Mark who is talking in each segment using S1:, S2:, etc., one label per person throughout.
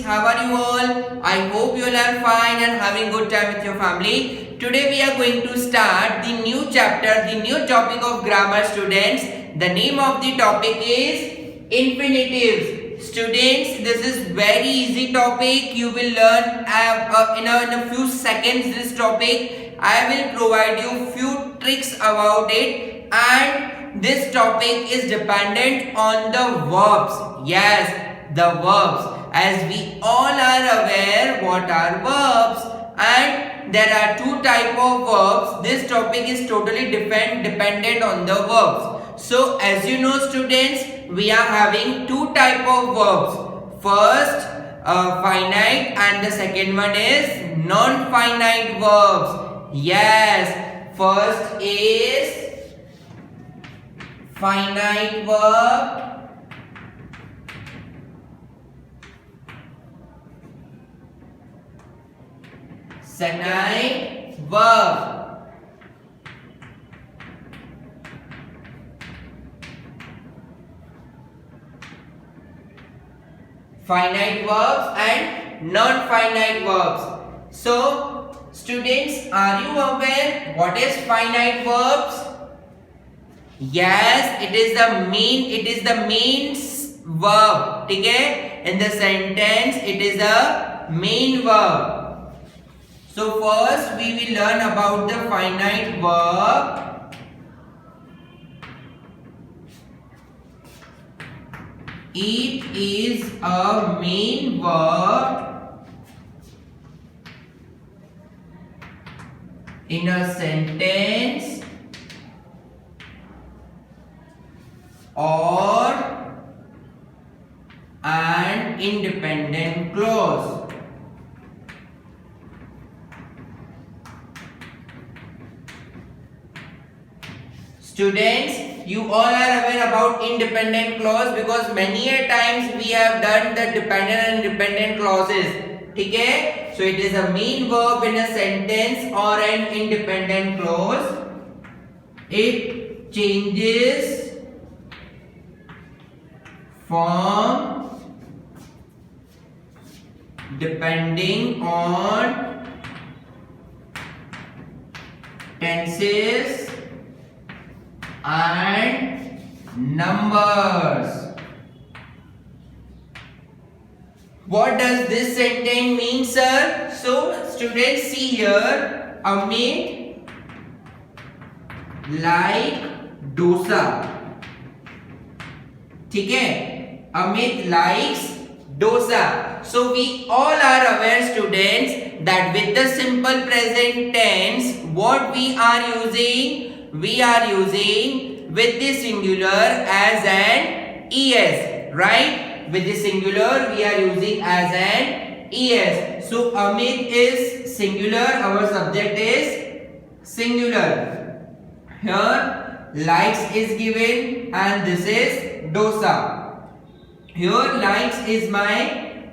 S1: how are you all? I hope you all are fine and having good time with your family. Today we are going to start the new chapter, the new topic of grammar students. The name of the topic is infinitives. Students, this is very easy topic. You will learn in a few seconds this topic. I will provide you few tricks about it, and this topic is dependent on the verbs. Yes, the verbs. As we all are aware what are verbs, and there are two type of verbs. This topic is totally dependent on the verbs. So as you know students, we are having two type of verbs. First finite, and the second one is non-finite verbs. Yes, first is finite verb. Second verb. Finite verbs and non-finite verbs. So, students, are you aware what is finite verbs? Yes, it is the main verb. Okay? In the sentence, it is a main verb. So first we will learn about the finite verb. It is a main verb in a sentence or an independent clause. Students, you all are aware about independent clause because many a times we have done the dependent and independent clauses. Okay? So it is a main verb in a sentence or an independent clause. It changes form depending on tenses and numbers. What does this sentence mean, sir? So, students, see here. Amit like dosa. ठीक है? Amit likes dosa. So, we all are aware, students, that with the simple present tense, what we are using? We are using with the singular as an es, right? With the singular we are using as an es. So Amit is singular, our subject is singular. Here likes is given and this is dosa. Here likes is my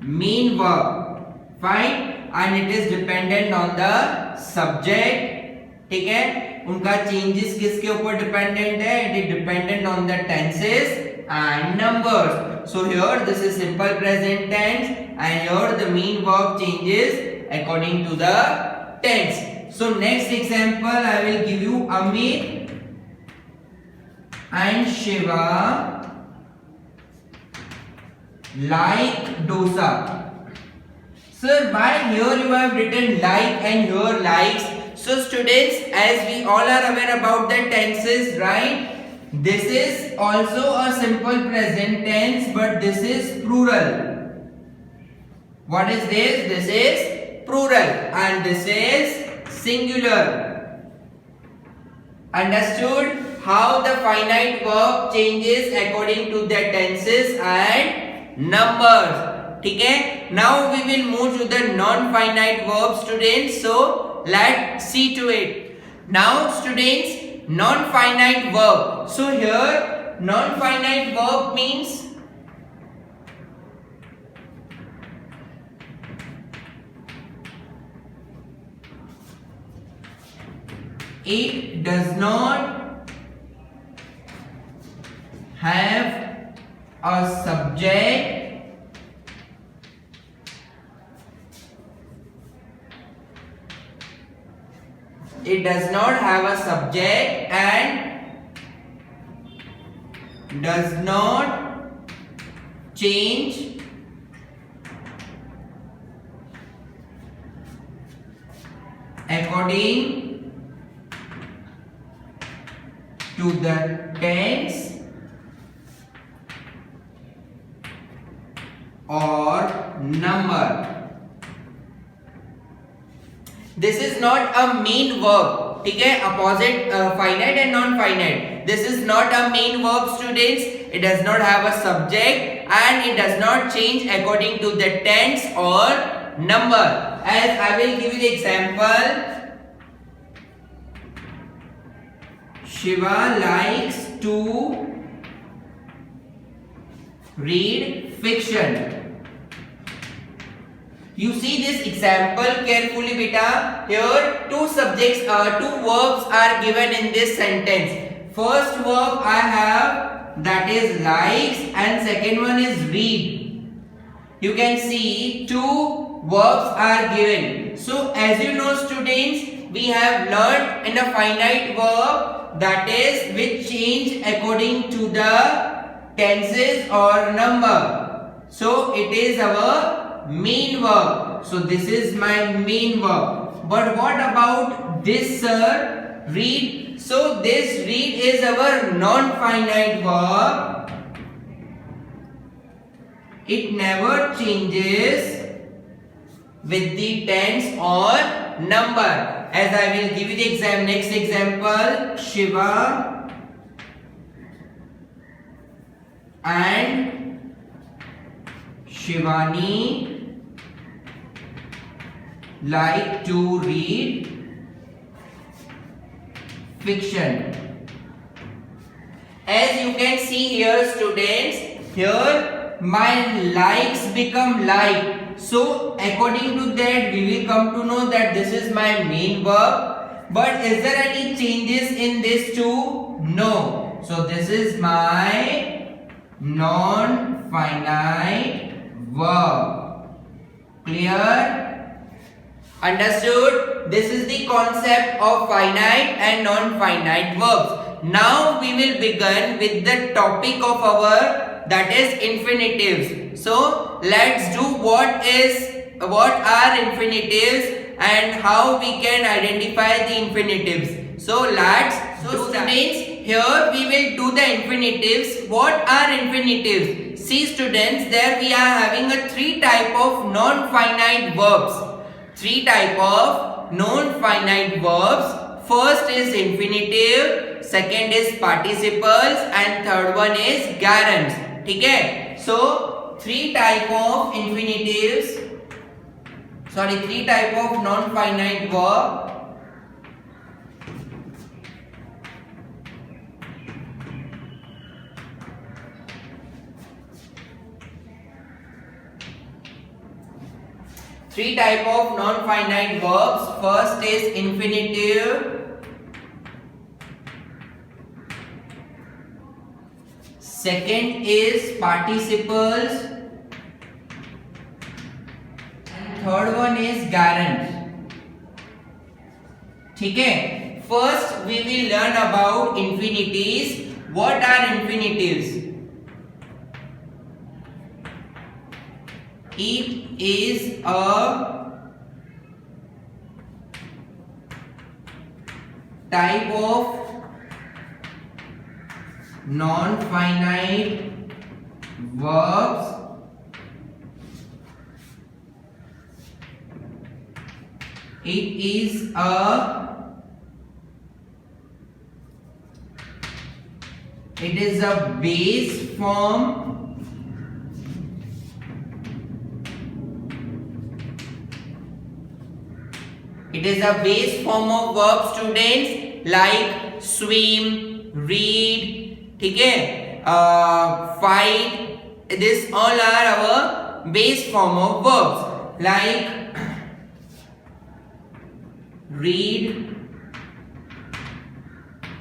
S1: main verb, fine, and it is dependent on the subject. ठीक है, उनका changes किसके ऊपर dependent है? It is dependent on the tenses and numbers. So here this is simple present tense and here the main verb changes according to the tense. So next example I will give you Amit and Shiva like dosa. Sir, why here you have written like and here likes? So students, as we all are aware about the tenses, right? This is also a simple present tense, but this is plural. What is this? This is plural and this is singular. Understood how the finite verb changes according to the tenses and numbers. ठीक है? Now we will move to the non-finite verb, students. So let's see to it. Now students, non-finite verb. So here non-finite verb means it does not have a subject does not have a subject and does not change according to the tense or number. This is not a main verb, ठीक है? Opposite finite and non-finite. This is not a main verb, students. It does not have a subject and it does not change according to the tense or number. As I will give you the example. Shiva likes to read fiction. You see this example carefully, beta. Here two verbs are given in this sentence. First verb I have, that is likes, and second one is read. You can see two verbs are given. So as you know, students, we have learned in a finite verb, that is which change according to the tenses or number. So it is our main verb. So this is my main verb. But what about this, sir? Read. So this read is our non-finite verb. It never changes with the tense or number. As I will give you the next example. Shiva and Shivani like to read fiction. As you can see here, students, here my likes become like. So according to that, we will come to know that this is my main verb. But is there any changes in this too? No. So this is my non-finite verb. Clear? Understood? This is the concept of finite and non-finite verbs. Now we will begin with the topic of our, that is infinitives. So let's do what are infinitives and how we can identify the infinitives. So let's students, here we will do the infinitives. What are infinitives? See students, there we are having a three type of non-finite verbs. Three type of non-finite verbs. First is infinitive, second is participles, and third one is gerunds. ठीक है? So three type of non-finite verb. Three type of non-finite verbs. First is infinitive, second is participles, and third one is gerunds. ठीक है? First we will learn about infinitives. What are infinitives? It is a type of non-finite verbs It is a base form of verb, students, like swim, read, ठीक है, fight. This all are our base form of verbs, like read,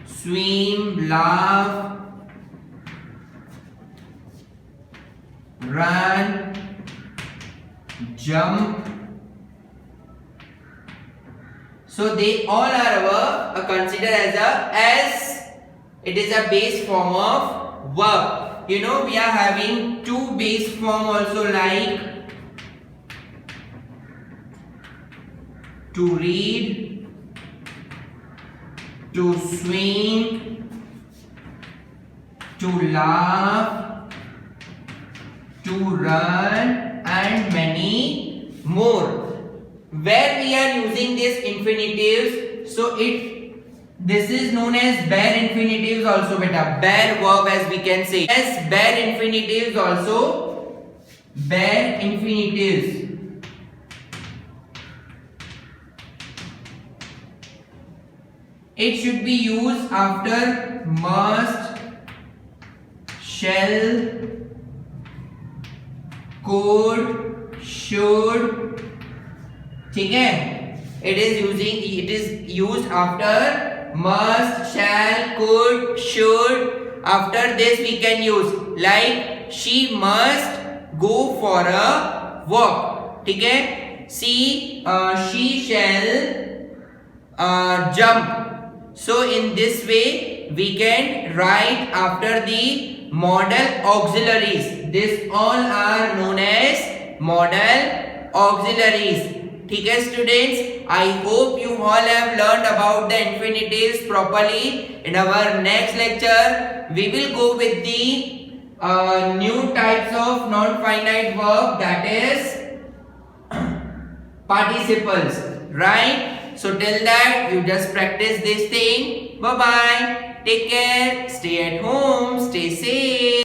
S1: swim, laugh, run, jump, So they all are considered as it is a base form of verb. You know, we are having two base form also, like to read, to swing, to laugh, to run, and many more. Where we are using this infinitives, so this is known as bare infinitives also, beta. Bare verb, as we can say. As bare infinitives also. Bare infinitives. It should be used after must, shall, could, should. ठीक है? It is used after must, shall, could, should. After this we can use like she must go for a walk. ठीक है? She shall jump. So in this way we can write after the modal auxiliaries. This all are known as modal auxiliaries. ठीक है students, I hope you all have learned about the infinitives properly. In our next lecture, we will go with the new types of non-finite verb, that is participles, right? So till that, you just practice this thing. Bye bye. Take care. Stay at home. Stay safe.